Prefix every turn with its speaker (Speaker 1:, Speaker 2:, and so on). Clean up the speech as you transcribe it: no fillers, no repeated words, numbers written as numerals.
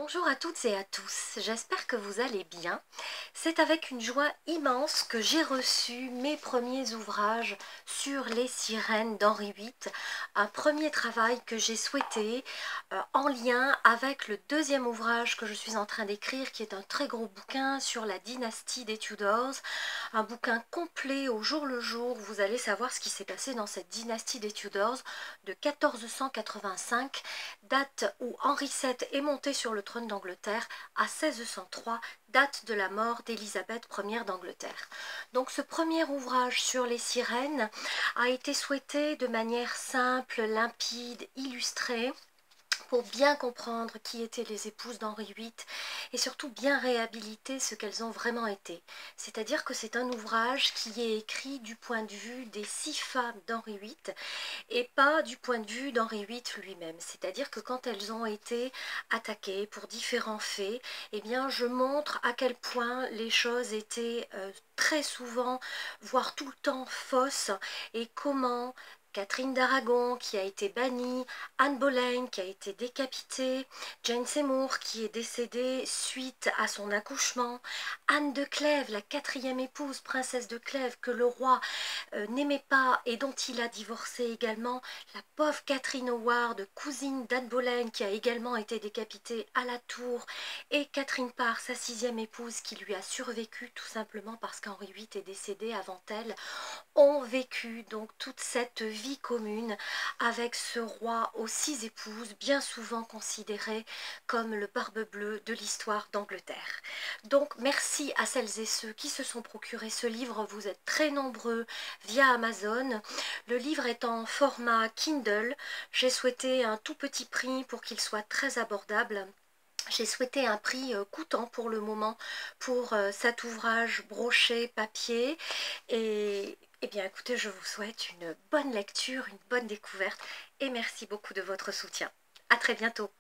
Speaker 1: Bonjour à toutes et à tous, j'espère que vous allez bien. C'est avec une joie immense que j'ai reçu mes premiers ouvrages sur les sirènes d'Henri VIII, un premier travail que j'ai souhaité en lien avec le deuxième ouvrage que je suis en train d'écrire, qui est un très gros bouquin sur la dynastie des Tudors, un bouquin complet au jour le jour. Vous allez savoir ce qui s'est passé dans cette dynastie des Tudors de 1485, date où Henri VII est monté sur le trône d'Angleterre, à 1603, date de la mort d'Élisabeth Ier d'Angleterre. Donc ce premier ouvrage sur les sirènes a été souhaité de manière simple, limpide, illustrée, pour bien comprendre qui étaient les épouses d'Henri VIII et surtout bien réhabiliter ce qu'elles ont vraiment été. C'est-à-dire que c'est un ouvrage qui est écrit du point de vue des 6 femmes d'Henri VIII et pas du point de vue d'Henri VIII lui-même. C'est-à-dire que quand elles ont été attaquées pour différents faits, eh bien je montre à quel point les choses étaient très souvent, voire tout le temps, fausses, et comment Catherine d'Aragon qui a été bannie, Anne Boleyn qui a été décapitée, Jane Seymour qui est décédée suite à son accouchement, Anne de Clèves, la 4e épouse, princesse de Clèves, que le roi n'aimait pas et dont il a divorcé également, la pauvre Catherine Howard, cousine d'Anne Boleyn qui a également été décapitée à la tour, et Catherine Parr, sa 6e épouse, qui lui a survécu tout simplement parce qu'Henri VIII est décédé avant elle, ont vécu donc toute cette vie commune avec ce roi aux 6 épouses, bien souvent considéré comme le barbe bleue de l'histoire d'Angleterre. Donc merci à celles et ceux qui se sont procurés ce livre, vous êtes très nombreux via Amazon. Le livre est en format Kindle, j'ai souhaité un tout petit prix pour qu'il soit très abordable. J'ai souhaité un prix coûtant pour le moment pour cet ouvrage broché papier. Et eh bien écoutez, je vous souhaite une bonne lecture, une bonne découverte et merci beaucoup de votre soutien. À très bientôt.